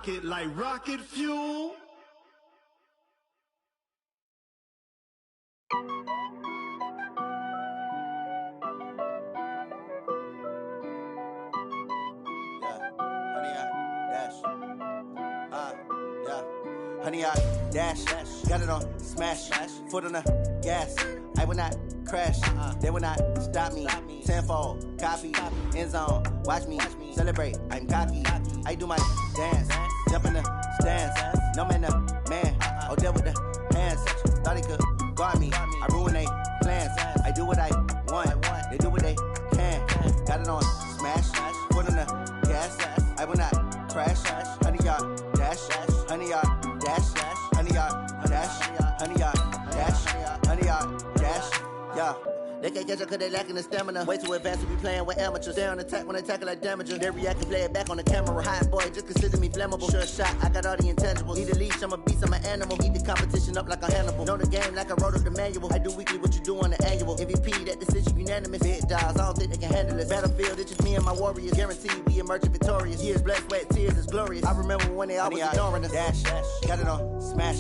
rocket like rocket fuel. Honey, I dash, got it on smash, foot on the gas. I will not crash, they will not stop me. Tenfold, copy, end zone, watch me celebrate. I'm cocky, I do my dance, jump in the stands. No man, the man, oh, deal with the hands. Thought he could guard me, I ruin they plans. I do what I want, they do what they can. Got it on smash, foot on the gas. I will not crash, honey, y'all dash, honey, y'all dash, honey, y'all dash, honey, y'all dash, honey, y'all dash, yeah. They can't catch up cause they lacking the stamina. Way too advanced to be playing with amateurs. Stay on attack when they tackle like damagers. They react and play it back on the camera. Hot boy, just consider me flammable. Sure shot, I got all the intangibles. Need a leash, I'm a beast, I'm an animal. Heat the competition up like a Hannibal. Know the game like I wrote up the manual. I do weekly what you do on the annual. MVP, that decision unanimous. Big dogs, I don't think they can handle it. Battlefield, it's just me and my warriors. Guaranteed we emerging victorious. Years, blood, sweat, tears, it's glorious. I remember when they always ignoring us. Dash, got it on smash,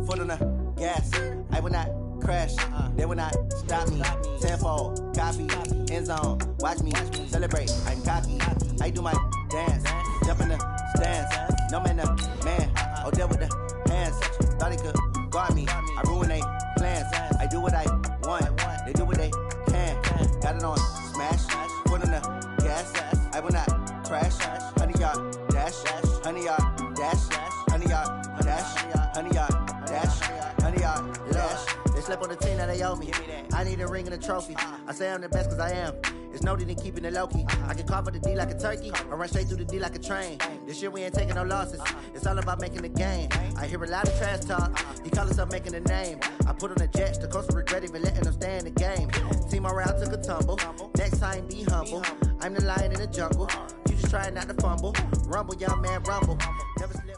foot on the gas. I will not crash, they will not stop me. Tenfold, copy, end zone, watch me celebrate. I'm cocky, I do my dance, jump in the stands. No man, the man, oh, deal with the hands. Thought he could guard me, I ruin they plans. I do what I want, they do what they can. Got it on smash, foot on the gas. I will not crash, honey, y'all dash, honey, y'all dash, honey, y'all dash, honey, y'all dash, honey, y'all dash. They slept on the team that they owe me. I need a ring and a trophy. I say I'm the best cause I am. It's no need in keeping it low-key. I can carve for the D like a turkey, or run straight through the D like a train. This year we ain't taking no losses. It's all about making the game. I hear a lot of trash talk. He call himself making a name. I put on the Jets. The coach will regret even letting them stay in the game. Team morale took a tumble. Next time be humble. I'm the lion in the jungle. You just trying not to fumble. Rumble, young man, rumble. Never slip.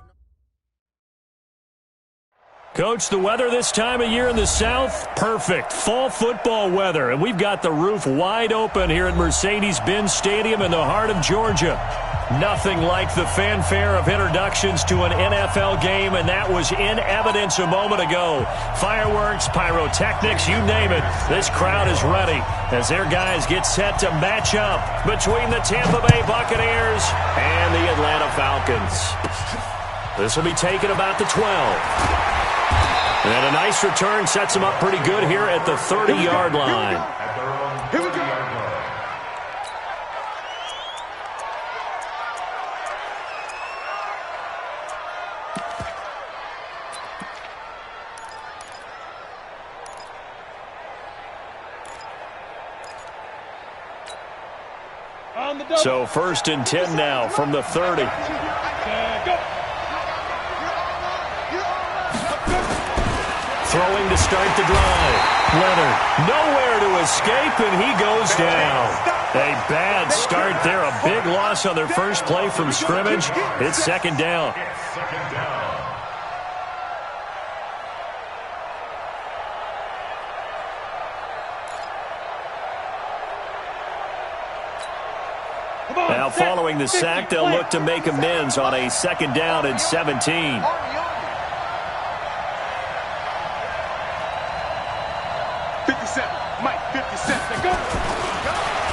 Coach, the weather this time of year in the South, perfect. Fall football weather, and we've got the roof wide open here at Mercedes-Benz Stadium in the heart of Georgia. Nothing like the fanfare of introductions to an NFL game, and that was in evidence a moment ago. Fireworks, pyrotechnics, you name it. This crowd is ready as their guys get set to match up between the Tampa Bay Buccaneers and the Atlanta Falcons. This will be taken about the 12. And a nice return sets them up pretty good here at the 30-yard line. Here we go. So 1st and 10 now from the 30. Throwing to start the drive. Leonard nowhere to escape, and he goes down. A bad start there. A big loss on their first play from scrimmage. It's 2nd down. Now following the sack, they'll look to make amends on a 2nd down and 17.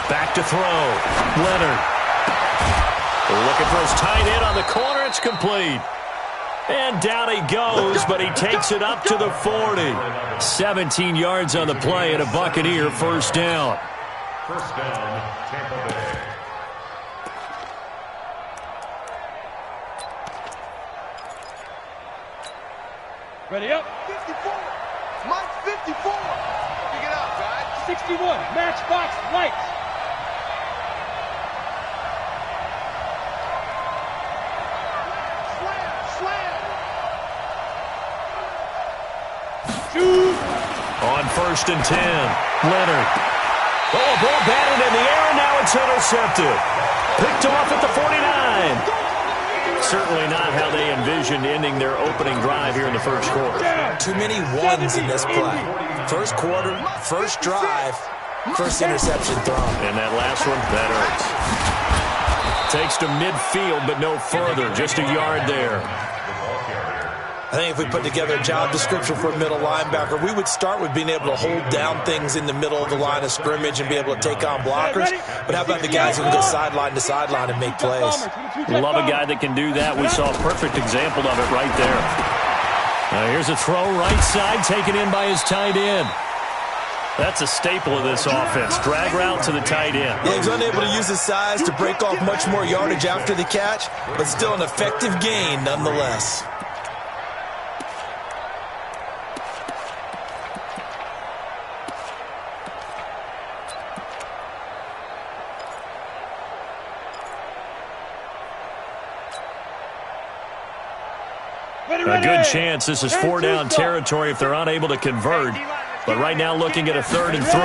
Back to throw. Leonard. Looking for his tight end on the corner. It's complete. And down he goes, but he takes it up to the 40. 17 yards on the play and a Buccaneer 1st down. First down, Tampa Bay. Ready up. 54. Mike 54. Pick it up, guys. 61. Matchbox lights. Slam. Shoot. On 1st and 10. Leonard. Oh, a ball batted in the air, and now it's intercepted. Picked off at the 49. Certainly not how they envisioned ending their opening drive here in the first quarter. Too many ones in this play. First quarter, first drive, first interception thrown. And that last one, that hurts. Takes to midfield, but no further. Just a yard there. I think if we put together a job description for a middle linebacker, we would start with being able to hold down things in the middle of the line of scrimmage and be able to take on blockers. But how about the guys who can go sideline to sideline and make plays? Love a guy that can do that. We saw a perfect example of it right there. Now here's a throw right side, taken in by his tight end. That's a staple of this offense. Drag route to the tight end. Yeah, he's unable to use his size to break off much more yardage after the catch, but still an effective gain nonetheless. A good chance this is 4-down territory if they're unable to convert. But right now looking at a 3rd and 3.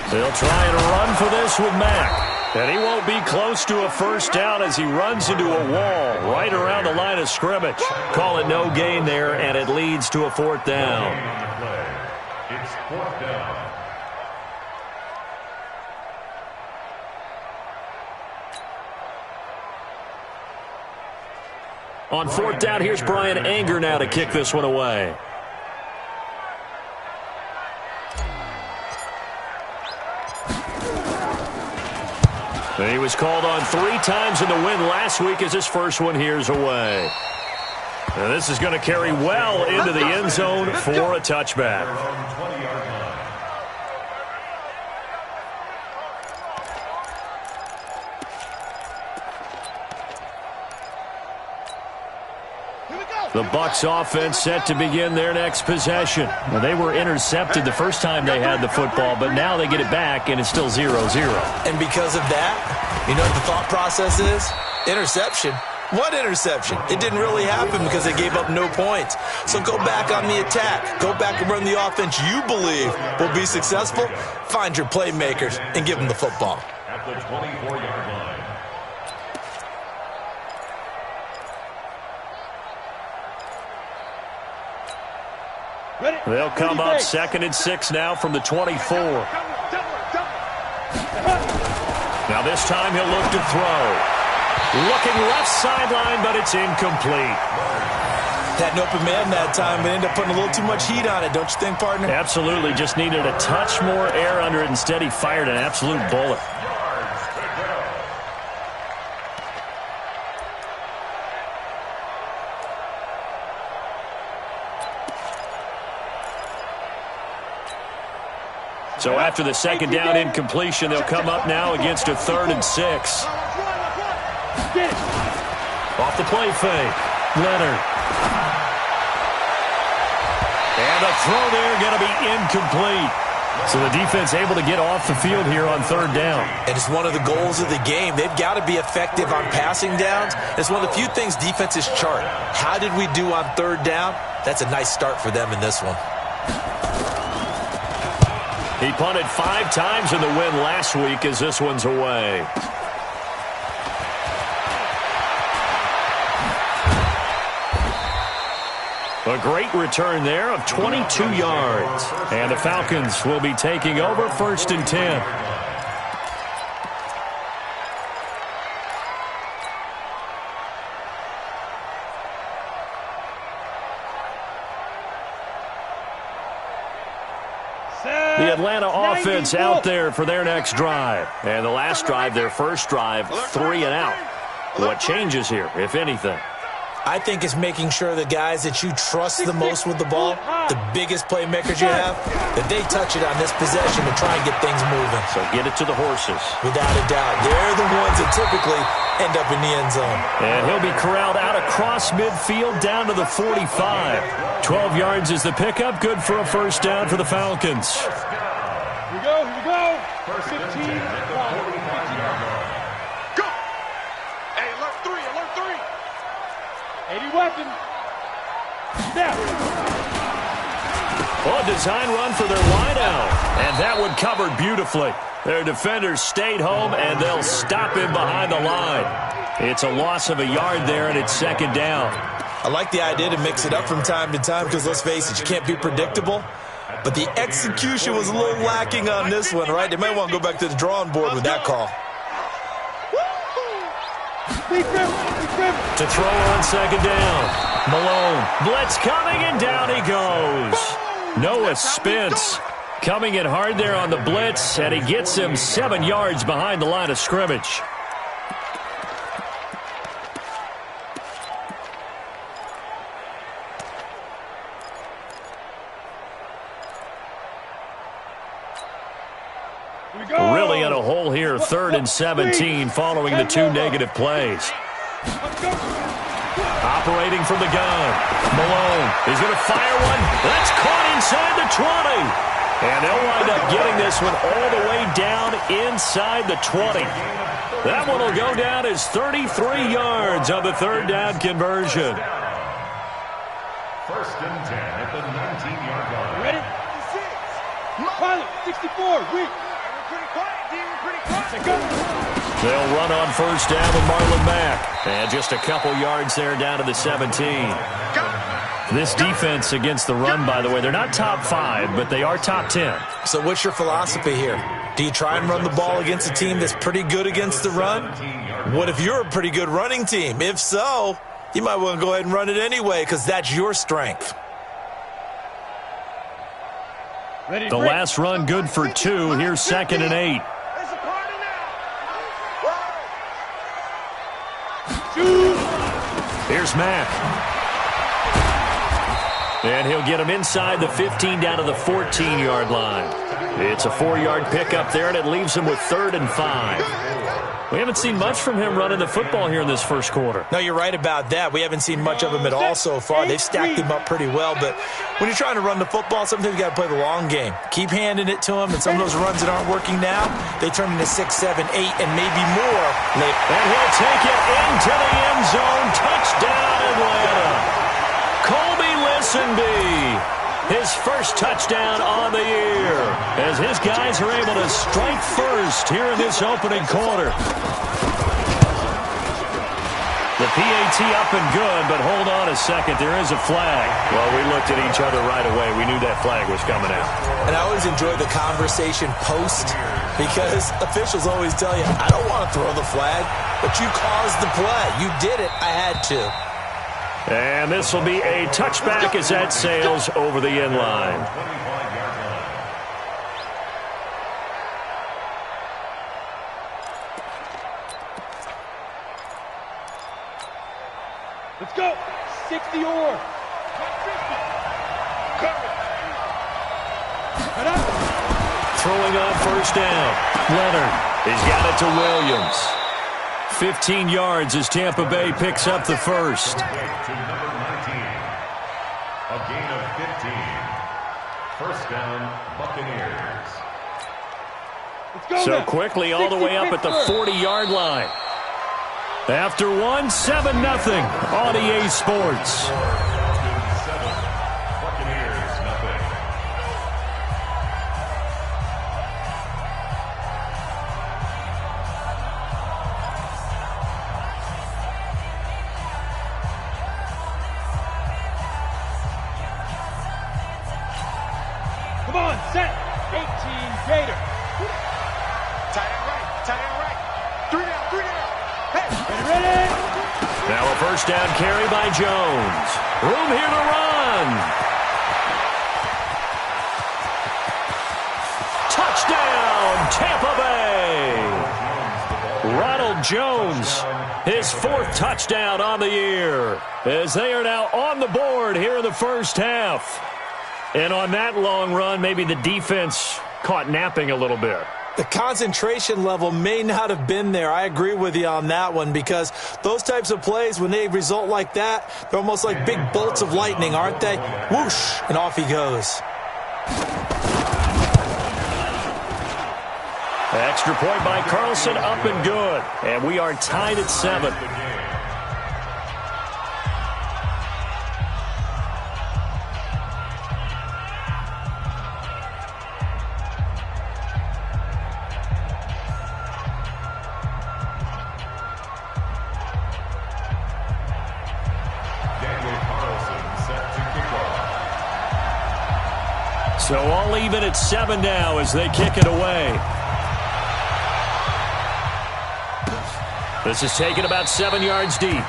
They'll try and run for this with Mack. And he won't be close to a first down as he runs into a wall right around the line of scrimmage. Call it no gain there, and it leads to a 4th down. It's 4th down. On 4th down, here's Brian Anger now to kick this one away. He was called on 3 times in the win last week as his first one here's away. And this is going to carry well into the end zone for a touchback. The Bucs offense set to begin their next possession. Well, they were intercepted the first time they had the football, but now they get it back, and it's still 0-0. And because of that, you know what the thought process is? Interception. What interception? It didn't really happen because they gave up no points. So go back on the attack. Go back and run the offense you believe will be successful. Find your playmakers and give them the football. At the 24-yard line. They'll come up 2nd and 6 now from the 24. Now this time he'll look to throw. Looking left sideline, but it's incomplete. Had an open man that time, but ended up putting a little too much heat on it, don't you think, partner? Absolutely. Just needed a touch more air under it. Instead, he fired an absolute bullet. So after the 2nd down incompletion, they'll come up now against a 3rd and 6. Off the play fake. Leonard. And a throw there going to be incomplete. So the defense able to get off the field here on 3rd down. And it's one of the goals of the game. They've got to be effective on passing downs. It's one of the few things defenses chart. How did we do on 3rd down? That's a nice start for them in this one. He punted 5 times in the win last week as this one's away. A great return there of 22 yards. And the Falcons will be taking over 1st and 10. The Atlanta offense out there for their next drive. And the last drive, their first drive, 3 and out. What changes here, if anything? I think it's making sure the guys that you trust the most with the ball, the biggest playmakers you have, that they touch it on this possession to try and get things moving. So get it to the horses. Without a doubt. They're the ones that typically end up in the end zone. And he'll be corralled out across midfield down to the 45. 12 yards is the pickup. Good for a first down for the Falcons. Here we go, here we go. 15. Go! Hey, alert 3, alert 3. 80 weapon. Snap. Well, a design run for their wideout. And that one covered beautifully. Their defenders stayed home, and they'll stop him behind the line. It's a loss of a yard there, and it's 2nd down. I like the idea to mix it up from time to time because, let's face it, you can't be predictable. But the execution was a little lacking on this one, right? They might want to go back to the drawing board with that call. To throw on second down. Malone. Blitz coming, and down he goes. Noah Spence coming in hard there on the blitz, and he gets him 7 yards behind the line of scrimmage. Really in a hole here, 3rd and 17 following the 2 negative plays. Operating from the gun. Malone is going to fire one. That's caught inside the 20. And they'll wind up getting this one all the way down inside the 20. That one will go down as 33 yards on the 3rd down conversion. 1st and 10 at the 19-yard line. Ready? Pilot, 64, weak. They'll run on 1st down with Marlon Mack. And just a couple yards there down to the 17. This defense against the run, by the way, they're not top 5, but they are top 10. So what's your philosophy here? Do you try and run the ball against a team that's pretty good against the run? What if you're a pretty good running team? If so, you might want to go ahead and run it anyway because that's your strength. The last run good for 2. Here's 2nd and 8. Here's Mack. And he'll get him inside the 15 down to the 14-yard line. It's a 4-yard pickup there, and it leaves him with 3rd and 5. We haven't seen much from him running the football here in this first quarter. No, you're right about that. We haven't seen much of him at all so far. They've stacked him up pretty well, but when you're trying to run the football, sometimes you got to play the long game. Keep handing it to him, and some of those runs that aren't working now, they turn into 6, 7, 8, and maybe more later. And he'll take it into the end zone. Touchdown, Atlanta. Colby Listenby. His first touchdown on the year as his guys are able to strike first here in this opening quarter. The PAT up and good, but hold on a second. There is a flag. Well, we looked at each other right away. We knew that flag was coming out. And I always enjoy the conversation post because officials always tell you, I don't want to throw the flag, but you caused the play. You did it. I had to. And this will be a touchback as that sails over the end line. Let's go. 60 or. Throwing on 1st down. Leonard has got it to Williams. 15 yards as Tampa Bay picks up the first. To number 19. A gain of 15. 1st down, Buccaneers. Let's go So now. quickly all the way up at the 40-yard line. After 1, 7-0 on EA Sports. 7, Buccaneers, nothing. Come on, set. 18 Gator. Tight end right. 3 down. Hey. Ready? Now a 1st down carry by Jones. Room here to run. Touchdown, Tampa Bay. Ronald Jones, his 4th touchdown on the year, as they are now on the board here in the first half. And on that long run, maybe the defense caught napping a little bit. The concentration level may not have been there. I agree with you on that one because those types of plays, when they result like that, they're almost like big bolts of lightning, aren't they? Whoosh, and off he goes. Extra point by Carlson, up and good. And we are tied at 7. So all even at 7 now as they kick it away. This is taken about 7 yards deep.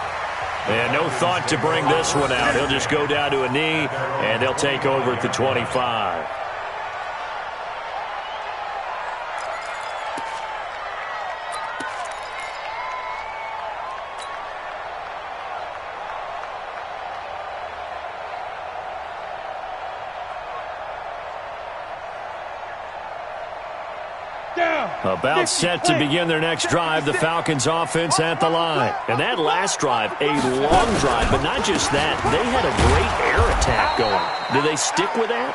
And no thought to bring this one out. He'll just go down to a knee, and they'll take over at the 25. About set to begin their next drive, the Falcons offense at the line. And that last drive, a long drive, but not just that. They had a great air attack going. Do they stick with that?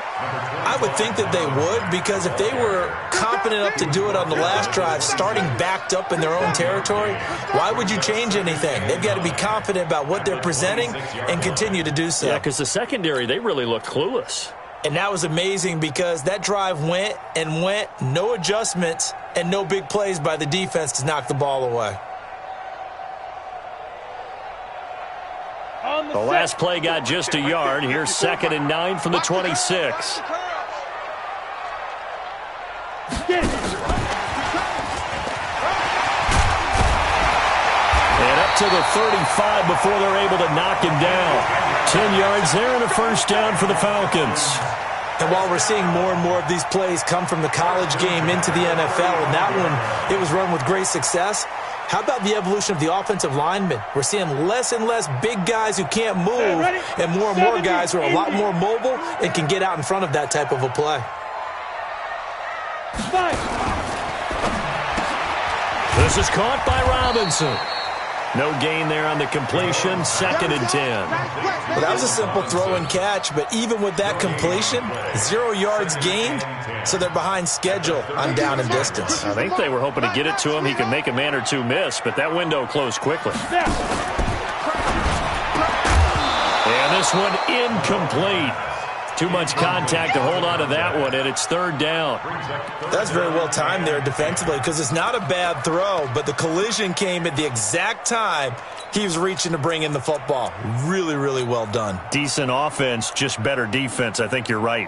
I would think that they would, because if they were confident enough to do it on the last drive, starting backed up in their own territory, why would you change anything? They've got to be confident about what they're presenting and continue to do so. Yeah, because the secondary, they really looked clueless. And that was amazing because that drive went and went, no adjustments, and no big plays by the defense to knock the ball away. The last play got just a yard. Here's 2nd and 9 from the 26. And up to the 35 before they're able to knock him down. 10 yards there and a first down for the Falcons. And while we're seeing more and more of these plays come from the college game into the NFL, and that one, it was run with great success, how about the evolution of the offensive linemen? We're seeing less and less big guys who can't move and more guys who are a lot more mobile and can get out in front of that type of a play. This is caught by Robinson. No gain there on the completion, 2nd and 10. Well, that was a simple throw and catch, but even with that completion, 0 yards gained, so they're behind schedule on down and distance. I think they were hoping to get it to him. He could make a man or two miss, but that window closed quickly. And this one incomplete. Too much contact to hold on to that one, and it's 3rd down. That's very well timed there defensively, because it's not a bad throw, but the collision came at the exact time he was reaching to bring in the football. Really, really well done. Decent offense, just better defense. I think you're right.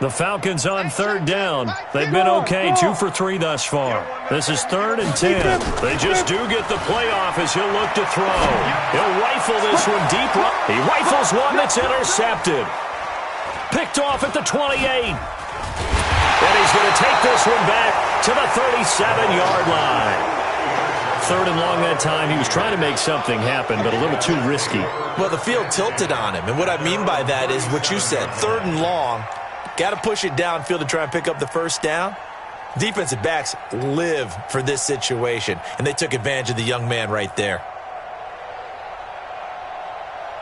The Falcons on 3rd down. They've been okay, 2 for 3 thus far. This is 3rd and 10. They just do get the playoff as he'll look to throw. He'll rifle this one deep. He rifles one that's intercepted. Picked off at the 28. And he's going to take this one back to the 37-yard line. 3rd and long that time. He was trying to make something happen, but a little too risky. Well, the field tilted on him, and what I mean by that is what you said, 3rd and long. Got to push it downfield to try and pick up the first down. Defensive backs live for this situation, and they took advantage of the young man right there.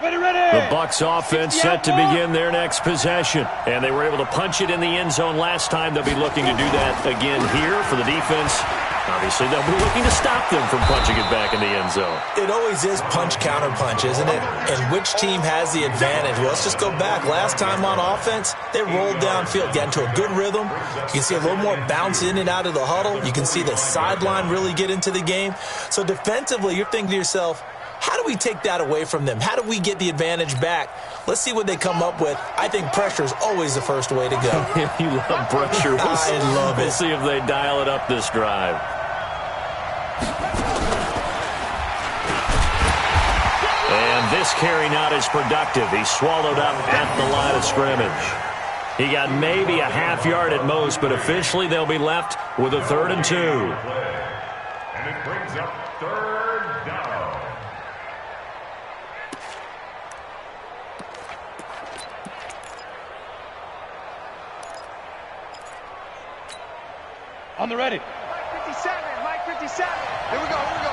The Bucs offense set to begin their next possession. And they were able to punch it in the end zone last time. They'll be looking to do that again here for the defense. Obviously, they'll be looking to stop them from punching it back in the end zone. It always is punch-counter-punch, isn't it? And which team has the advantage? Well, let's just go back. Last time on offense, they rolled downfield, got into a good rhythm. You can see a little more bounce in and out of the huddle. You can see the sideline really get into the game. So defensively, you're thinking to yourself, how do we take that away from them? How do we get the advantage back? Let's see what they come up with. I think pressure is always the first way to go. You love pressure. I love it. We'll see if they dial it up this drive. And this carry not as productive. He's swallowed up at the line of scrimmage. He got maybe a half yard at most, but officially they'll be left with a 3rd and 2. And it brings up 3rd down. On the ready. Mike 57, Mike 57. Here we go, here we go.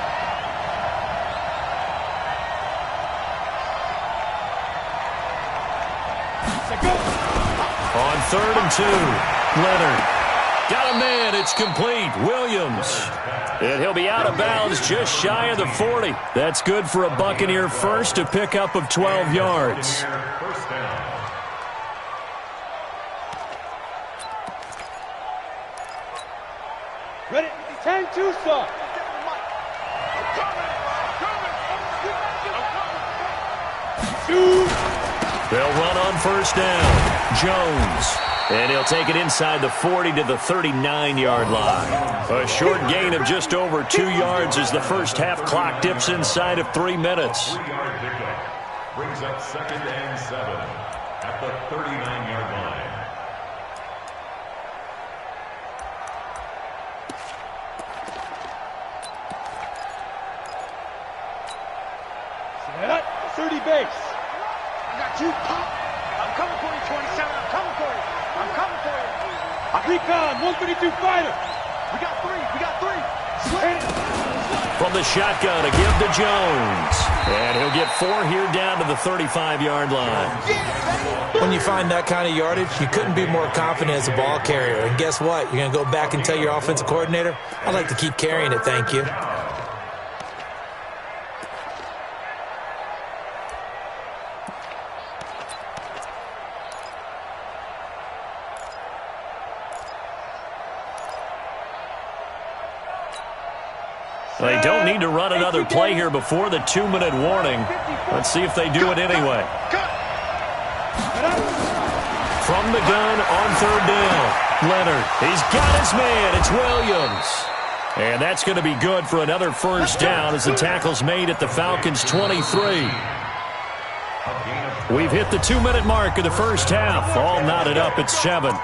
On 3rd and 2, Leonard got a man. It's complete. Williams. And he'll be out of bounds just shy of the 40. That's good for a Buccaneer first, a pickup of 12 yards. First down. Ready? 10-2 start. They'll run on first down. Jones. And he'll take it inside the 40 to the 39-yard line. A short gain of just over 2 yards as the first half clock dips inside of 3 minutes. 3-yard pickup brings up 2nd and 7 at the 39-yard line. Set up, 30 base. I got you, Pop. I'm coming for you, 27. I'm coming for you. I'm coming for you. Recon, 132 fighter. We got three. From the shotgun, a give to Jones. And he'll get 4 here down to the 35-yard line. When you find that kind of yardage, you couldn't be more confident as a ball carrier. And guess what? You're going to go back and tell your offensive coordinator, I'd like to keep carrying it, thank you. They don't need to run another play here before the 2-minute warning. Let's see if they do it anyway. From the gun on 3rd down. Leonard, he's got his man. It's Williams. And that's going to be good for another first down as the tackle's made at the Falcons' 23. We've hit the 2-minute mark of the first half. All knotted up at 7.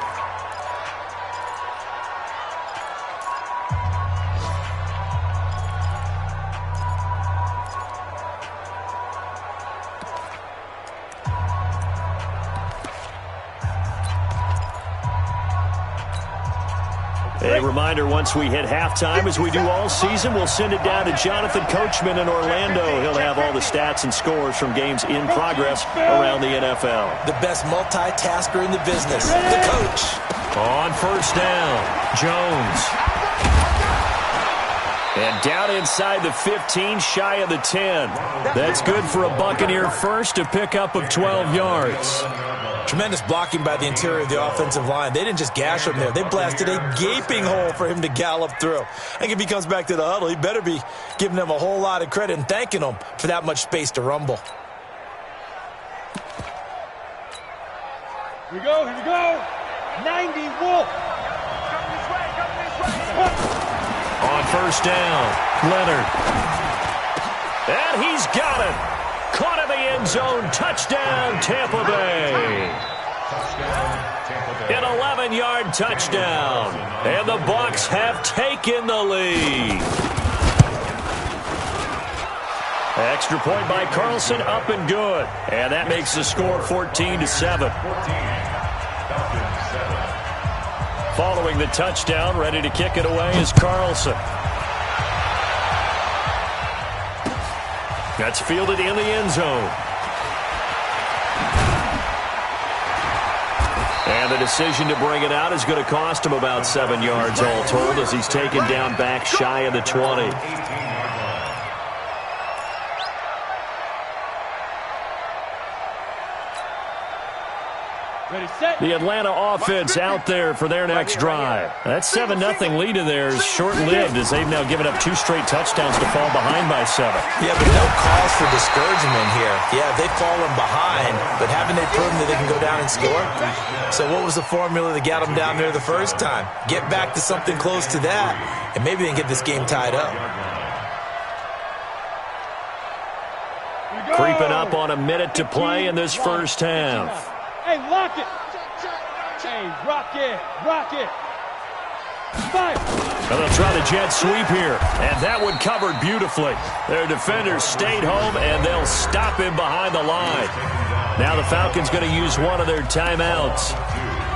A reminder, once we hit halftime, as we do all season, we'll send it down to Jonathan Coachman in Orlando. He'll have all the stats and scores from games in progress around the NFL. The best multitasker in the business, the coach. On first down, Jones. And down inside the 15, shy of the 10. That's good for a Buccaneer first, a pickup of 12 yards. Tremendous blocking by the interior of the offensive line. They didn't just gash him there. They blasted a gaping hole for him to gallop through. I think if he comes back to the huddle, he better be giving them a whole lot of credit and thanking them for that much space to rumble. Here we go. 90 Wolf. On first down, Leonard. And he's got it. Caught in the end zone. Touchdown, Tampa Bay. An 11-yard touchdown. And the Bucs have taken the lead. Extra point by Carlson, up and good. And that makes the score 14-7. Following the touchdown, ready to kick it away is Carlson. That's fielded in the end zone. And the decision to bring it out is going to cost him about 7 yards all told as he's taken down back shy of the 20. Ready, set. The Atlanta offense out there for their next drive. That 7-0 lead of theirs short-lived as they've now given up 2 straight touchdowns to fall behind by 7. Yeah, but no cause for discouragement here. Yeah, they've fallen behind, but haven't they proven that they can go down and score? So what was the formula that got them down there the first time? Get back to something close to that, and maybe they can get this game tied up. Creeping up on a minute to play in this first half. Hey, lock it. Hey, rock it. Fire. Well, they'll try the jet sweep here, and that one covered beautifully. Their defenders stayed home, and they'll stop him behind the line. Now the Falcons going to use one of their timeouts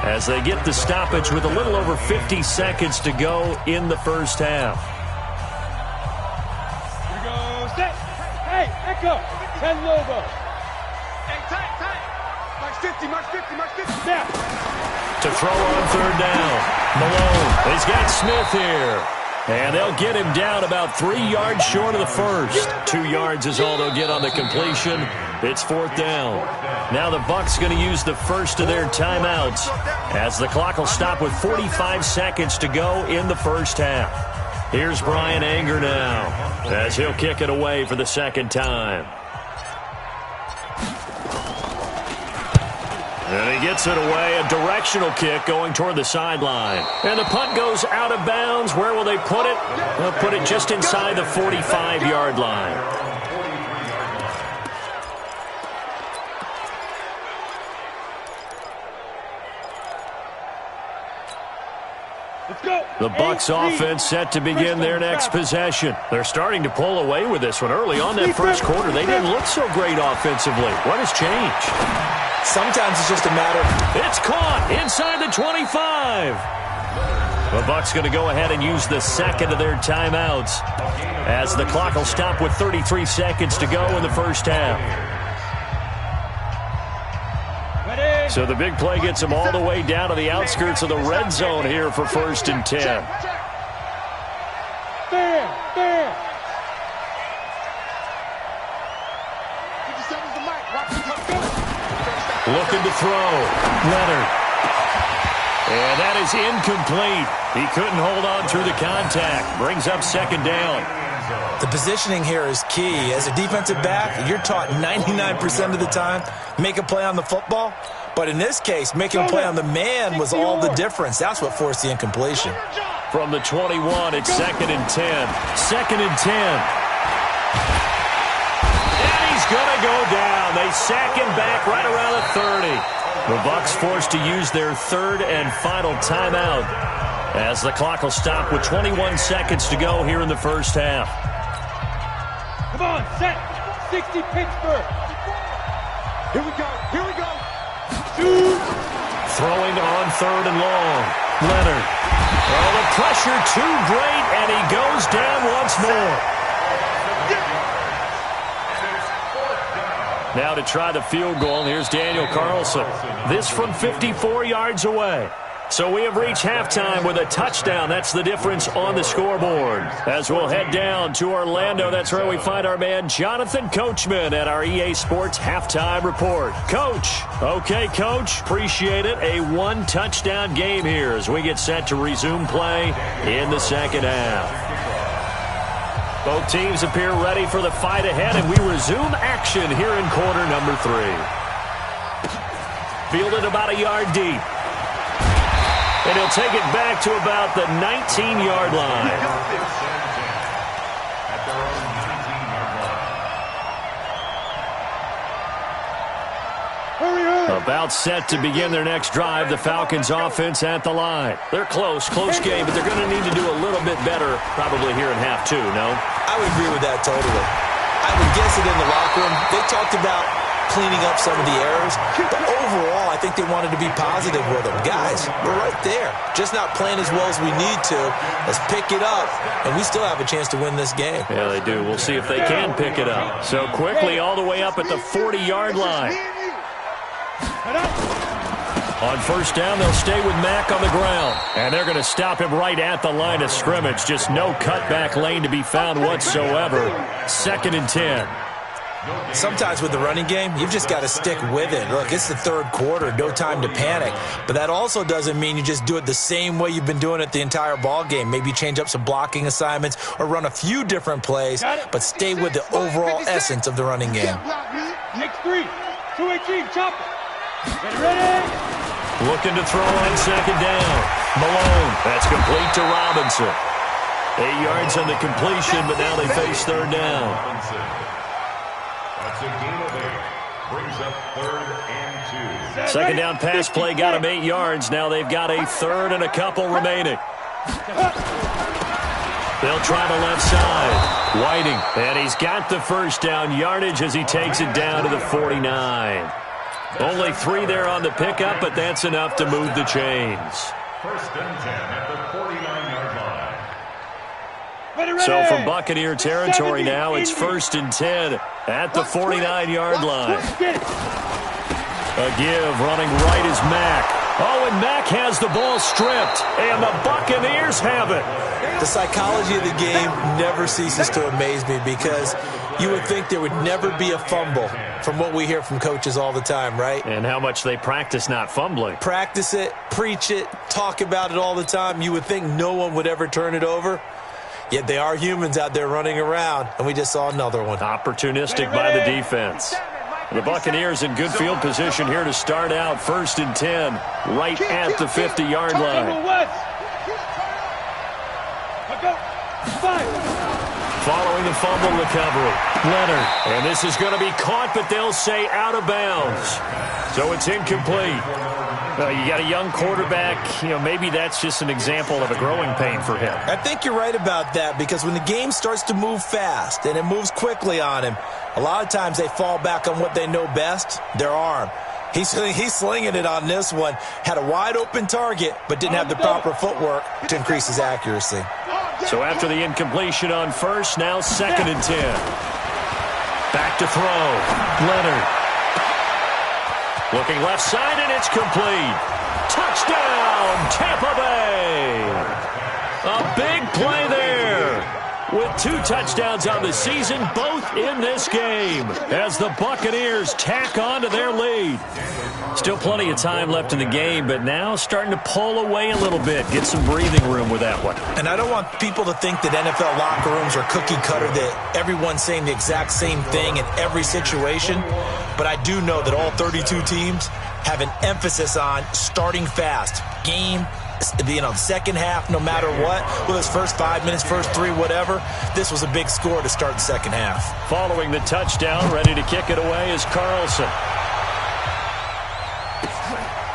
as they get the stoppage with a little over 50 seconds to go in the first half. Here we go, set. Hey, Echo. 10 Lobo. Hey, tight. March 50. Now. To throw on third down. Malone. He's got Smith here. And they'll get him down about 3 yards short of the first. 2 yards is all they'll get on the completion. It's 4th down. Now the Bucs going to use the first of their timeouts as the clock will stop with 45 seconds to go in the first half. Here's Brian Anger now as he'll kick it away for the second time. And he gets it away, a directional kick going toward the sideline. And the punt goes out of bounds. Where will they put it? They'll put it just inside the 45-yard line. Let's go. The Bucs offense set to begin their next possession. They're starting to pull away with this one. Early on that first quarter, they didn't look so great offensively. What has changed? Sometimes it's just a matter of... It's caught inside the 25. The Bucs going to go ahead and use the second of their timeouts as the clock will stop with 33 seconds to go in the first half. So the big play gets them all the way down to the outskirts of the red zone here for 1st and 10. Looking to throw. Leonard. And that is incomplete. He couldn't hold on through the contact. Brings up 2nd down. The positioning here is key. As a defensive back, you're taught 99% of the time, make a play on the football. But in this case, making a play on the man was all the difference. That's what forced the incompletion. From the 21, it's 2nd and 10. 2nd and 10. And he's going to go down. They sack him back right around the 30. The Bucs forced to use their third and final timeout as the clock will stop with 21 seconds to go here in the first half. Come on, set. 60 Pittsburgh. Here we go. Here we go. Shoot. Throwing on 3rd and long. Leonard. Oh, the pressure too great, and he goes down once more. Now to try the field goal, here's Daniel Carlson. This from 54 yards away. So we have reached halftime with a touchdown. That's the difference on the scoreboard. As we'll head down to Orlando, that's where we find our man Jonathan Coachman at our EA Sports Halftime Report. Coach. Okay, Coach. Appreciate it. A one-touchdown game here as we get set to resume play in the second half. Both teams appear ready for the fight ahead, and we resume action here in quarter number 3. Fielded about a yard deep. And he'll take it back to about the 19-yard line. About set to begin their next drive, the Falcons offense at the line. They're close game, but they're going to need to do a little bit better probably here in half 2, no? I would agree with that totally. I would guess it in the locker room. They talked about cleaning up some of the errors, but overall, I think they wanted to be positive with them. Guys, we're right there. Just not playing as well as we need to. Let's pick it up, and we still have a chance to win this game. Yeah, they do. We'll see if they can pick it up. So quickly all the way up at the 40-yard line. On first down, they'll stay with Mack on the ground. And they're going to stop him right at the line of scrimmage. Just no cutback lane to be found whatsoever. 2nd and 10. Sometimes with the running game, you've just got to stick with it. Look, it's the third quarter, no time to panic. But that also doesn't mean you just do it the same way you've been doing it the entire ball game. Maybe change up some blocking assignments or run a few different plays, but stay with the overall essence of the running game. Next 3. 2-18, chop. Get ready. Looking to throw on 2nd down. Malone. That's complete to Robinson. 8 yards on the completion, but now they face 3rd down. That's a gain of 8. Brings up 3rd and 2. 2nd down pass play got him 8 yards. Now they've got a 3rd and a couple remaining. They'll try the left side. Whiting. And he's got the first down yardage as he takes it down to the 49. Only 3 there on the pickup, but that's enough to move the chains. 1st and 10 at the 49-yard line. So from Buccaneer territory now, it's 1st and 10 at the 49-yard line. A give running right is Mack. Oh, and Mack has the ball stripped, and the Buccaneers have it. The psychology of the game never ceases to amaze me because you would think there would never be a fumble from what we hear from coaches all the time, right? And how much they practice not fumbling. Practice it, preach it, talk about it all the time. You would think no one would ever turn it over. Yet they are humans out there running around, and we just saw another one. Opportunistic by the defense. The Buccaneers in good field position here to start out. 1st and 10, right at the 50-yard line. Following the fumble recovery, Leonard. And this is going to be caught, but they'll say out of bounds. So it's incomplete. You got a young quarterback. Maybe that's just an example of a growing pain for him. I think you're right about that, because when the game starts to move fast and it moves quickly on him, a lot of times they fall back on what they know best, their arm. He's slinging it on this one. Had a wide-open target, but didn't have the proper footwork to increase his accuracy. So after the incompletion on 1st, now 2nd and 10. Back to throw. Leonard. Looking left side, and it's complete. Touchdown, Tampa Bay. A big play there. With 2 touchdowns on the season, both in this game, as the Buccaneers tack on to their lead. Still plenty of time left in the game, but now starting to pull away a little bit, get some breathing room with that one. And I don't want people to think that NFL locker rooms are cookie cutter, that everyone's saying the exact same thing in every situation. But I do know that all 32 teams have an emphasis on starting fast. Game, second half, no matter what, whether it's first 5 minutes, first 3, whatever, this was a big score to start the second half. Following the touchdown, ready to kick it away is Carlson.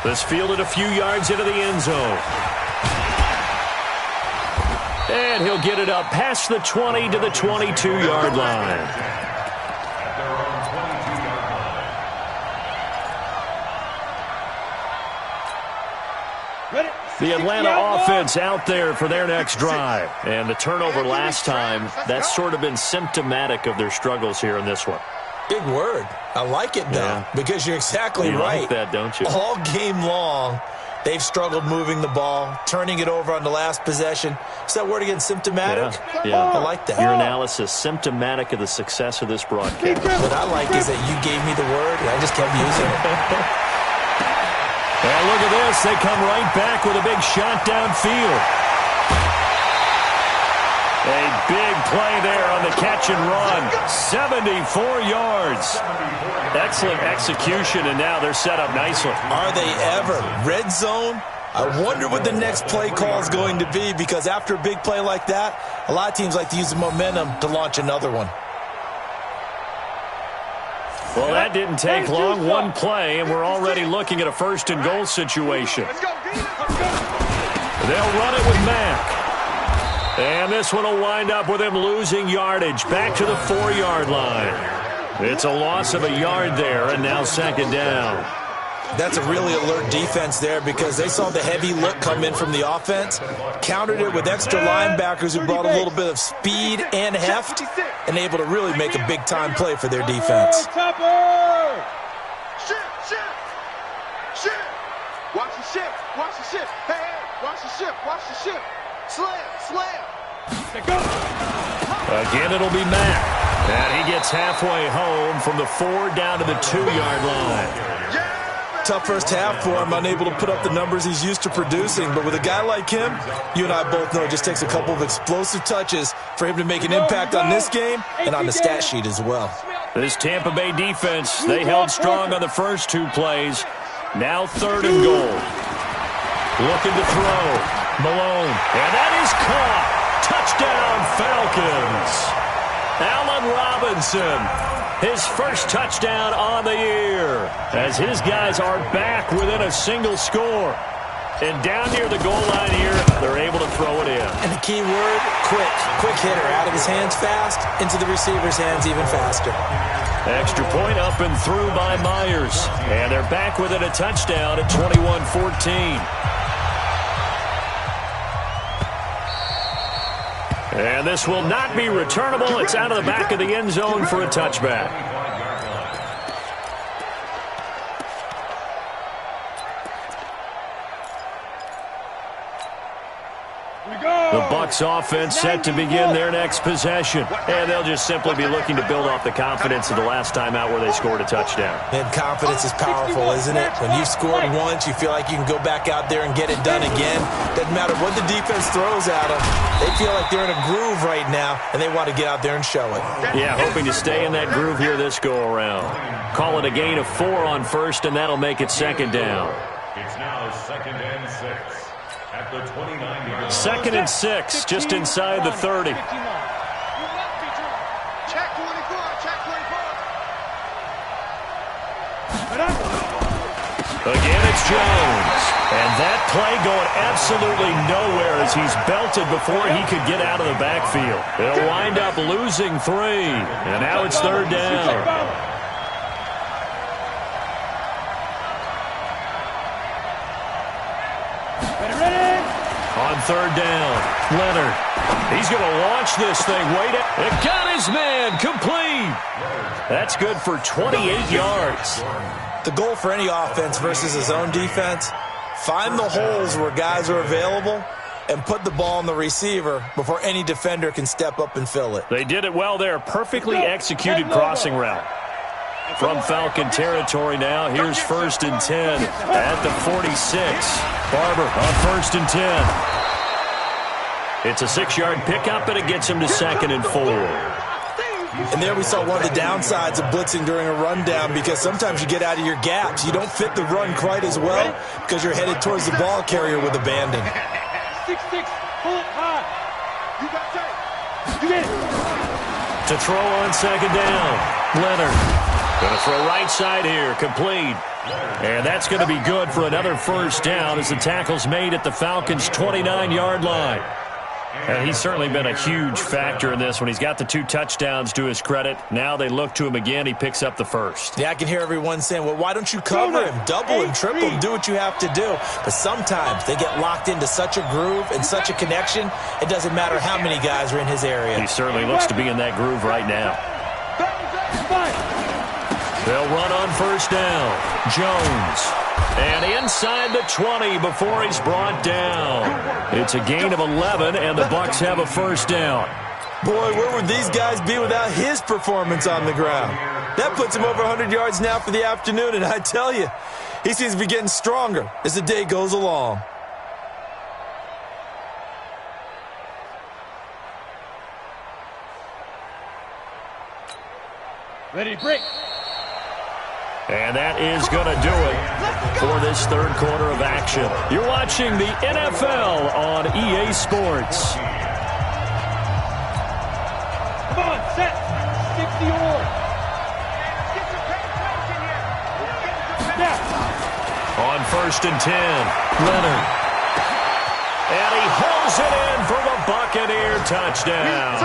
This fielded a few yards into the end zone. And he'll get it up past the 20 to the 22-yard line. The Atlanta offense out there for their next drive. And the turnover last time, that's sort of been symptomatic of their struggles here in this one. Big word. I like it, though, because you're exactly right. You like that, don't you? All game long, they've struggled moving the ball, turning it over on the last possession. Is that word again, symptomatic? Yeah. I like that. Your analysis, symptomatic of the success of this broadcast. What I like is that you gave me the word, and I just kept using it. And look at this. They come right back with a big shot downfield. A big play there on the catch and run. 74 yards. Excellent execution, and now they're set up nicely. Are they ever? Red zone? I wonder what the next play call is going to be, because after a big play like that, a lot of teams like to use the momentum to launch another one. Well, that didn't take long. One play, and we're already looking at a 1st and goal situation. They'll run it with Mack. And this one will wind up with him losing yardage back to the 4-yard line. It's a loss of a yard there, and now 2nd down. That's a really alert defense there, because they saw the heavy look come in from the offense, countered it with extra linebackers who brought a little bit of speed and heft, and able to really make a big-time play for their defense. Watch the ship. Watch the ship. Hey, watch the ship. Watch the ship. Slam. Again, it'll be Mack. And he gets halfway home from the 4 down to the 2-yard line. Tough first half for him, unable to put up the numbers he's used to producing. But with a guy like him, you and I both know it just takes a couple of explosive touches for him to make an impact on this game and on the stat sheet as well. This Tampa Bay defense, they held strong on the first 2 plays. Now 3rd and goal. Looking to throw. Malone. And that is caught. Touchdown, Falcons. Allen Robinson. His first touchdown on the year, as his guys are back within a single score. And down near the goal line here, they're able to throw it in. And the key word, quick. Quick hitter, out of his hands fast, into the receiver's hands even faster. Extra point up and through by Myers. And they're back within a touchdown at 21-14. And this will not be returnable. It's out of the back of the end zone for a touchback. The Bucs offense set to begin their next possession. And they'll just simply be looking to build off the confidence of the last time out where they scored a touchdown. And confidence is powerful, isn't it? When you've scored once, you feel like you can go back out there and get it done again. Doesn't matter what the defense throws at them. They feel like they're in a groove right now, and they want to get out there and show it. Yeah, hoping to stay in that groove here this go-around. Call it a gain of 4 on first, and that'll make it second down. It's now 2nd and 6 at the 29-yard line. 2nd and 6, just inside the 30. Check 24, check 24. Again, it's Jones. And that play going absolutely nowhere as he's belted before he could get out of the backfield. They'll wind up losing 3. And now it's 3rd down. On 3rd down, Leonard. He's going to launch this thing. Wait, it got his man complete. That's good for 28 yards. The goal for any offense versus his own defense, find the holes where guys are available and put the ball on the receiver before any defender can step up and fill it. They did it well there. Perfectly executed crossing route. From Falcon territory now, here's 1st and 10 at the 46. Barber on 1st and 10. It's a 6-yard pickup, and it gets him to 2nd and 4. And there we saw one of the downsides of blitzing during a rundown, because sometimes you get out of your gaps. You don't fit the run quite as well because you're headed towards the ball carrier with abandon. 6-6, pull it high. You got tight. You get it. To throw on 2nd down, Leonard. Going to throw right side here, complete. And that's going to be good for another 1st down as the tackle's made at the Falcons' 29-yard line. And he's certainly been a huge factor in this when he's got the 2 touchdowns to his credit. Now they look to him again. He picks up the 1st. Yeah, I can hear everyone saying, well, why don't you cover him, double him, triple him, do what you have to do. But sometimes they get locked into such a groove and such a connection, it doesn't matter how many guys are in his area. He certainly looks to be in that groove right now. They'll run on 1st down. Jones. And inside the 20 before he's brought down. It's a gain of 11, and the Bucs have a 1st down. Boy, where would these guys be without his performance on the ground? That puts him over 100 yards now for the afternoon, and I tell you, he seems to be getting stronger as the day goes along. Ready to break. And that is going to do it for this 3rd quarter of action. You're watching the NFL on EA Sports. Come on, set. Stick the oar. On 1st and 10, Leonard. And he holds it in for the Buccaneer touchdown.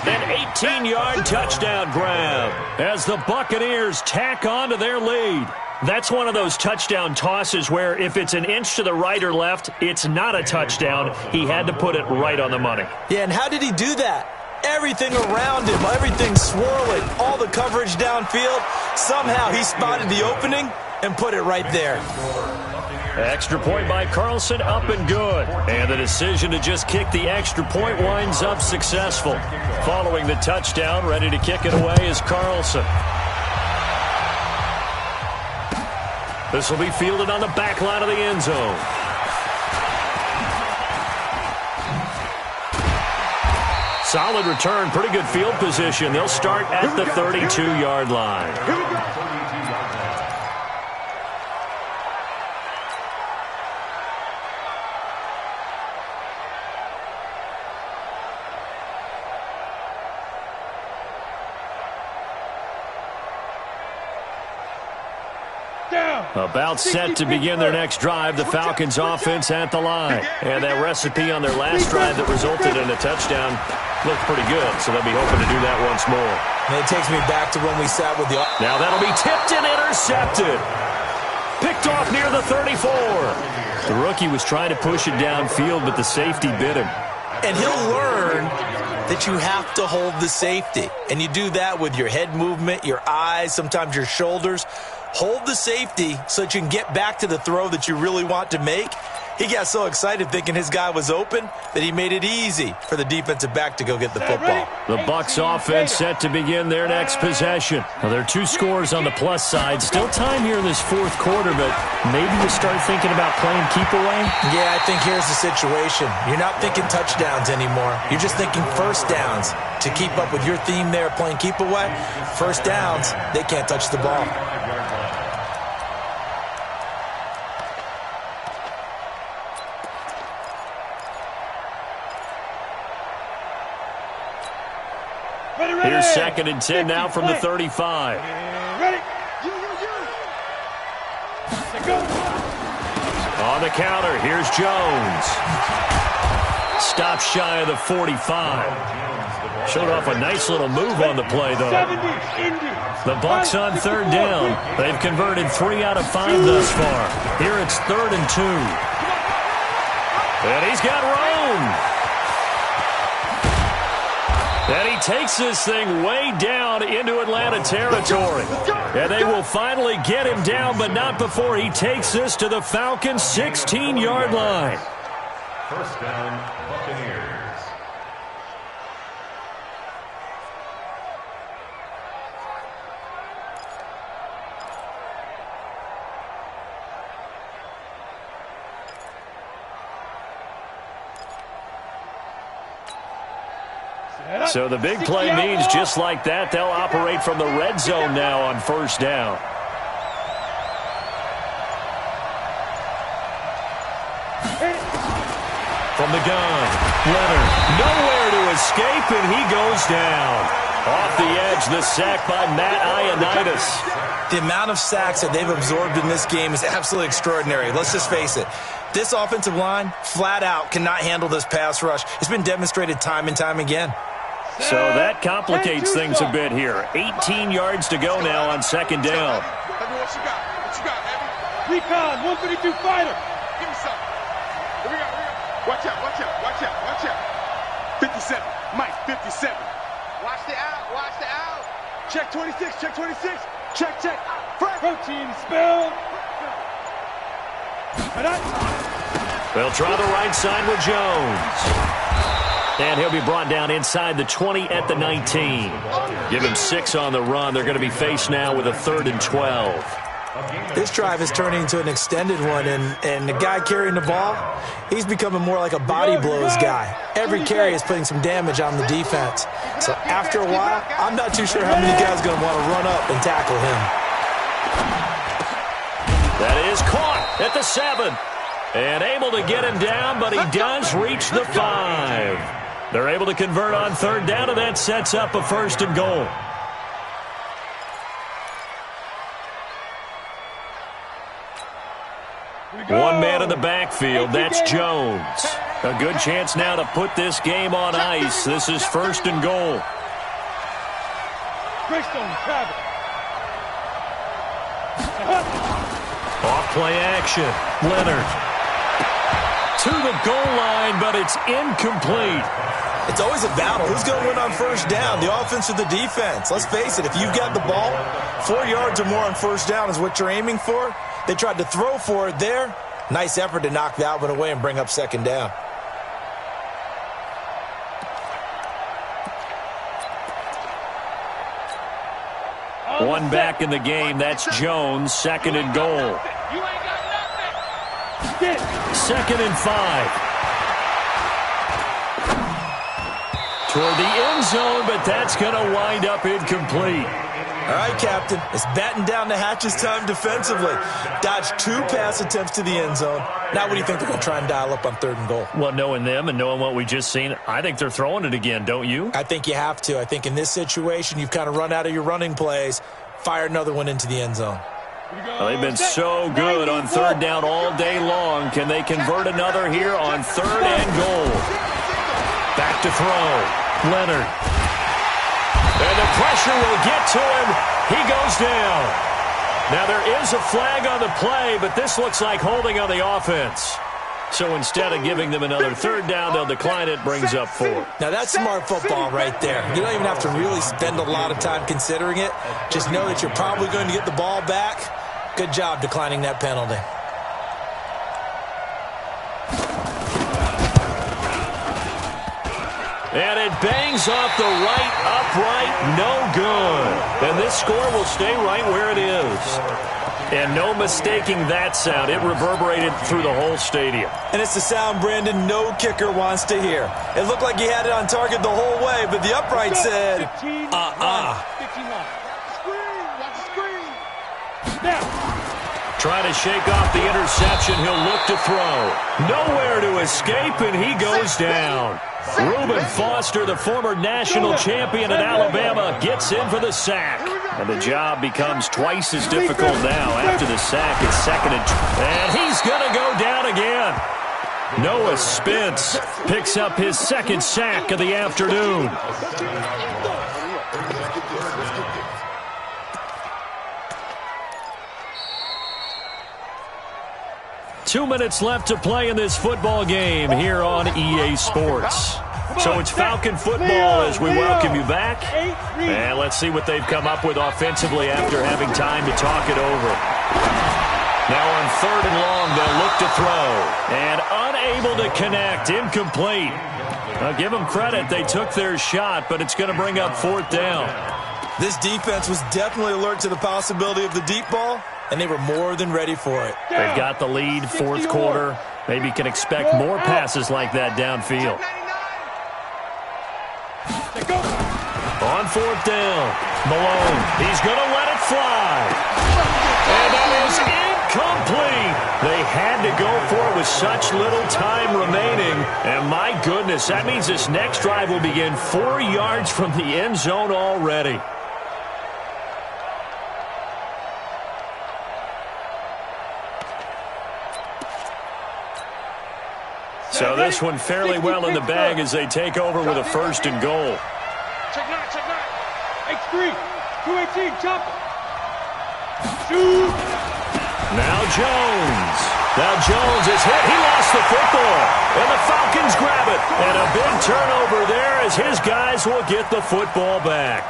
An 18-yard touchdown grab as the Buccaneers tack on to their lead. That's one of those touchdown tosses where if it's an inch to the right or left, it's not a touchdown. He had to put it right on the money. Yeah, and how did he do that? Everything around him, everything swirling, all the coverage downfield. Somehow he spotted the opening and put it right there. Extra point by Carlson, up and good. And the decision to just kick the extra point winds up successful. Following the touchdown, ready to kick it away is Carlson. This will be fielded on the back line of the end zone. Solid return, pretty good field position. They'll start at the 32-yard line. Here we go. About set to begin their next drive, the Falcons offense at the line. And that recipe on their last drive that resulted in a touchdown looked pretty good, so they'll be hoping to do that once more. And it takes me back to when we sat with the... Now that'll be tipped and intercepted. Picked off near the 34. The rookie was trying to push it downfield, but the safety bit him. And he'll learn that you have to hold the safety. And you do that with your head movement, your eyes, sometimes your shoulders. Hold the safety so that you can get back to the throw that you really want to make. He got so excited thinking his guy was open that he made it easy for the defensive back to go get the football. The Bucs offense set to begin their next possession. Now, there are 2 scores on the plus side. Still time here in this fourth quarter, but maybe you start thinking about playing keep away? Yeah, I think here's the situation. You're not thinking touchdowns anymore. You're just thinking first downs. To keep up with your theme there, playing keep away, first downs, they can't touch the ball. Here's 2nd and 10 now from the 35. Ready? On the counter, here's Jones. Stops shy of the 45. Showed off a nice little move on the play, though. The Bucs on 3rd down. They've converted 3 out of 5 thus far. Here it's 3rd and 2. And he's got room. And he takes this thing way down into Atlanta territory. And they will finally get him down, but not before he takes this to the Falcons' 16-yard line. First down, Buccaneers. So the big play means just like that, they'll operate from the red zone now on 1st down. From the gun, Leonard, nowhere to escape, and he goes down. Off the edge, the sack by Matt Ioannidis. The amount of sacks that they've absorbed in this game is absolutely extraordinary. Let's just face it. This offensive line, flat out, cannot handle this pass rush. It's been demonstrated time and time again. So that complicates things a bit here. 18 yards to go now on 2nd down. Heavy, what you got? What you got, Heavy? Recon, 152 fighter. Give me something. Here we go. Watch out, watch out, watch out, watch out. 57, Mike, 57. Watch the out, watch the out. Check 26, check 26. Check, check. Protein spill. They'll try the right side with Jones. And he'll be brought down inside the 20 at the 19. Give him 6 on the run. They're going to be faced now with a 3rd and 12. This drive is turning into an extended one, and the guy carrying the ball, he's becoming more like a body blows guy. Every carry is putting some damage on the defense. So after a while, I'm not too sure how many guys are going to want to run up and tackle him. That is caught at the 7. And able to get him down, but he does reach the 5. They're able to convert on 3rd down, and that sets up a 1st and goal. One man in the backfield, that's Jones. A good chance now to put this game on ice. This is 1st and goal. Off play action, Leonard. To the goal line, but it's incomplete. It's always a battle. Who's going to win on 1st down, the offense or the defense? Let's face it, if you've got the ball, 4 yards or more on 1st down is what you're aiming for. They tried to throw for it there. Nice effort to knock that one away and bring up 2nd down. One back in the game, that's Jones, 2nd and goal. 2nd and 5. Toward the end zone, but that's going to wind up incomplete. All right, Captain. It's batten down the hatches time defensively. Dodged 2 pass attempts to the end zone. Now what do you think they're going to try and dial up on 3rd and goal? Well, knowing them and knowing what we just seen, I think they're throwing it again, don't you? I think you have to. I think in this situation, you've kind of run out of your running plays. Fire another one into the end zone. Well, they've been so good on 3rd down all day long. Can they convert another here on 3rd and goal? Back to throw. Leonard. And the pressure will get to him. He goes down. Now there is a flag on the play, but this looks like holding on the offense. So instead of giving them another 3rd down, they'll decline it, brings up 4. Now that's smart football right there. You don't even have to really spend a lot of time considering it. Just know that you're probably going to get the ball back. Good job declining that penalty. And it bangs off the right upright. No good. And this score will stay right where it is. And no mistaking that sound. It reverberated through the whole stadium. And it's the sound, Brandon, no kicker wants to hear. It looked like he had it on target the whole way, but the upright said, 51. Screen, watch the screen. Now. Trying to shake off the interception. He'll look to throw. Nowhere to escape, and he goes down. Reuben Foster, the former national champion at Alabama, gets in for the sack. And the job becomes twice as difficult now after the sack. It's second and he's going to go down again. Noah Spence picks up his second sack of the afternoon. Two minutes left to play in this football game here on EA Sports. So it's Falcon football as we welcome you back. And let's see what they've come up with offensively after having time to talk it over. Now on 3rd and long, they'll look to throw. And unable to connect, incomplete. I'll give them credit. They took their shot, but it's going to bring up 4th down. This defense was definitely alert to the possibility of the deep ball, and they were more than ready for it. They've got the lead, 4th quarter. Maybe can expect more passes like that downfield. On 4th down, Malone, he's going to let it fly. And that is incomplete. They had to go for it with such little time remaining. And my goodness, that means this next drive will begin 4 yards from the end zone already. So this one fairly well in the bag as they take over with a 1st and goal. Check 9, check 9. X3, 218, chop. Shoot. Now Jones. Now Jones is hit. He lost the football. And the Falcons grab it. And a big turnover there as his guys will get the football back.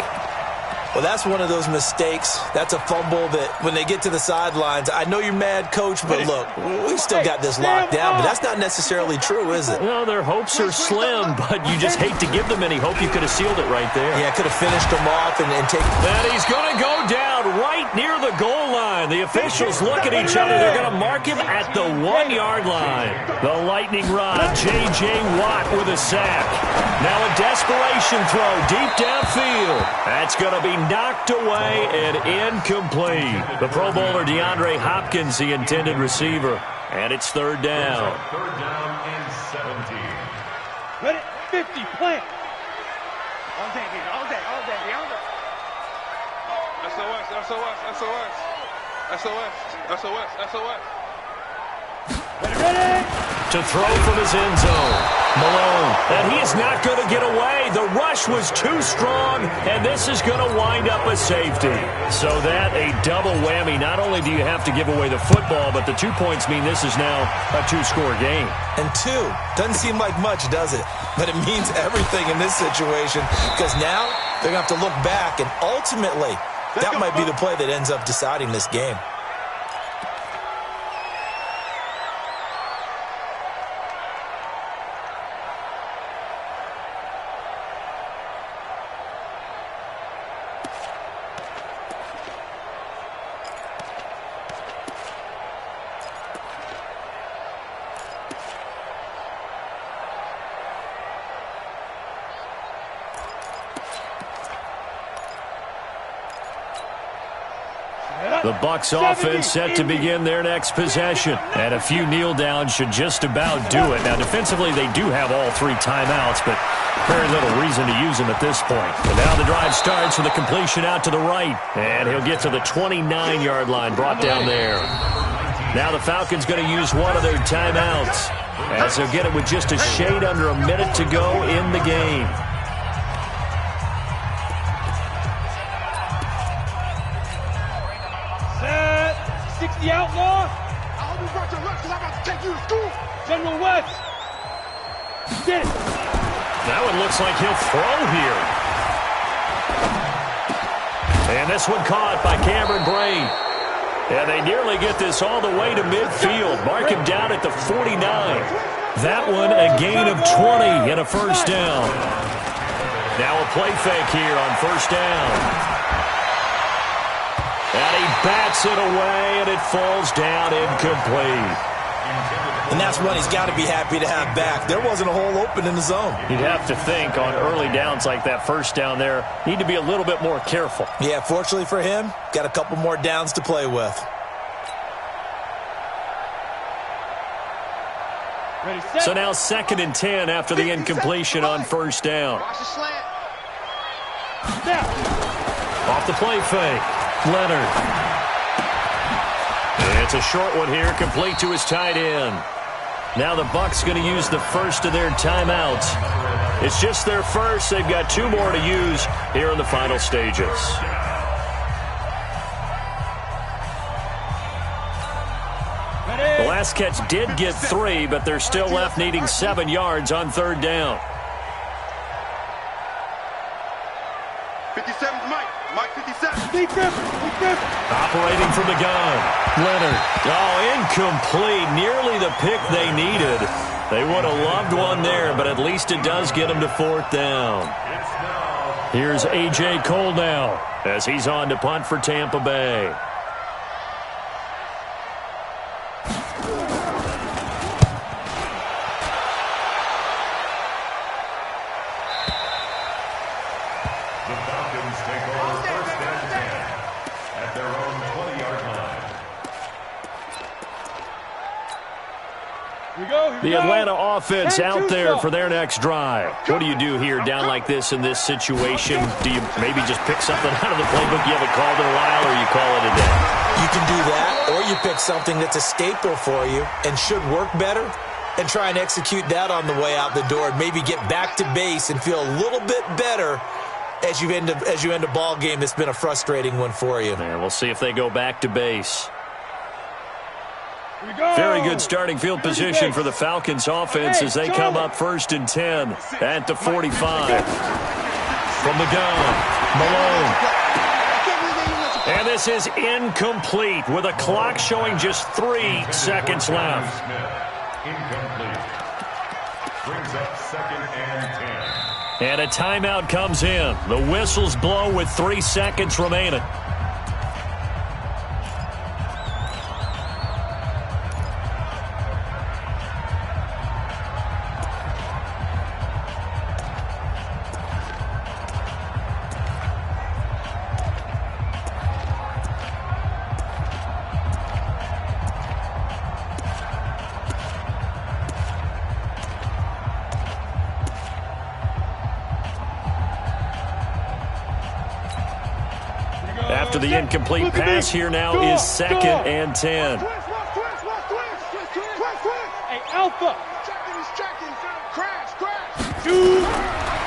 Well, that's one of those mistakes. That's a fumble that when they get to the sidelines, I know you're mad, Coach, but look, we've still got this locked down, but that's not necessarily true, is it? Well, their hopes are slim, but you just hate to give them any hope. You could have sealed it right there. Yeah, could have finished them off and taken. And he's going to go down right near the goal line. The officials look at each other. They're going to mark him at the 1-yard line. The lightning rod, J.J. Watt with a sack. Now a desperation throw deep downfield. That's going to be knocked away and incomplete. The Pro Bowler DeAndre Hopkins, the intended receiver. And it's 3rd down. 3rd down and 17. Ready, 50, plant. All day, all day, all day, all day. SOS, SOS, SOS. SOS, SOS, SOS. Ready. To throw from his end zone. Malone. And he is not going to get away. The rush was too strong, and this is going to wind up a safety. So that a double whammy. Not only do you have to give away the football, but the 2 points mean this is now a 2-score game. And 2 doesn't seem like much, does it? But it means everything in this situation because now they're going to have to look back, and ultimately that might be the play that ends up deciding this game. The Bucs offense set to begin their next possession. And a few kneel downs should just about do it. Now, defensively, they do have all 3 timeouts, but very little reason to use them at this point. And now the drive starts with a completion out to the right. And he'll get to the 29-yard line, brought down there. Now the Falcons going to use one of their timeouts, as they'll get it with just a shade under a minute to go in the game. The outlaw. I hope you brought your lunch because I'm about to take you to school. General West. Sit. That one looks like he'll throw here. And this one caught by Cameron Brain. And they nearly get this all the way to midfield. Mark him down at the 49. That one a gain of 20 and a 1st down. Now a play fake here on first down. And he bats it away, and it falls down incomplete. And that's one he's got to be happy to have back. There wasn't a hole open in the zone. You'd have to think on early downs like that first down there, need to be a little bit more careful. Yeah, fortunately for him, got a couple more downs to play with. Ready, set. So now 2nd and 10 after the incompletion on first down. Watch the slant. Snap. Off the play fake, Leonard. It's a short one here, complete to his tight end. Now the Bucs going to use the first of their timeouts. It's just their first. They've got 2 more to use here in the final stages. The last catch did get 3, but they're still left needing 7 yards on 3rd down. 57's Mike. Mike 57. Operating from the gun, Leonard. Oh, incomplete. Nearly the pick they needed. They would have loved one there, but at least it does get them to 4th down. Here's A.J. Cole now as he's on to punt for Tampa Bay. The Atlanta offense out there for their next drive. What do you do here down like this in this situation? Do you maybe just pick something out of the playbook you haven't called in a while, or you call it a day? You can do that, or you pick something that's a staple for you and should work better and try and execute that on the way out the door and maybe get back to base and feel a little bit better as you end a ball game that's been a frustrating one for you. And we'll see if they go back to base. Very good starting field position for the Falcons offense as they come up 1st and 10 at the 45. From the gun, Malone. And this is incomplete with a clock showing just 3 seconds left. Incomplete. Brings up 2nd and 10. And a timeout comes in. The whistles blow with 3 seconds remaining. After the incomplete pass, here now is 2nd and 10. Hey, Alpha.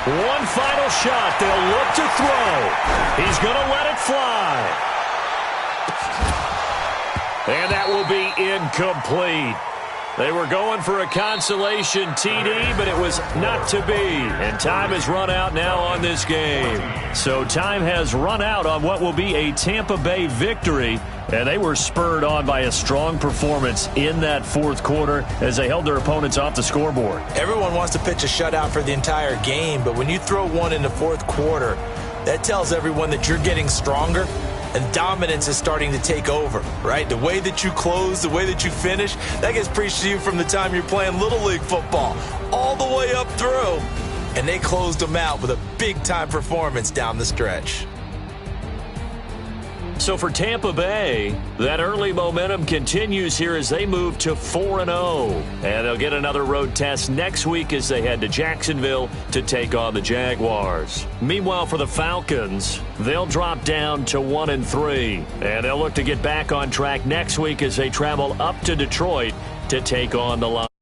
One final shot. They'll look to throw. He's going to let it fly. And that will be incomplete. They were going for a consolation TD, but it was not to be. And time has run out now on this game. So time has run out on what will be a Tampa Bay victory. And they were spurred on by a strong performance in that 4th quarter as they held their opponents off the scoreboard. Everyone wants to pitch a shutout for the entire game, but when you throw one in the 4th quarter, that tells everyone that you're getting stronger. And dominance is starting to take over, right? The way that you close, the way that you finish, that gets preached to you from the time you're playing Little League football all the way up through. And they closed them out with a big-time performance down the stretch. So for Tampa Bay, that early momentum continues here as they move to 4-0. And they'll get another road test next week as they head to Jacksonville to take on the Jaguars. Meanwhile, for the Falcons, they'll drop down to 1-3. And they'll look to get back on track next week as they travel up to Detroit to take on the Lions.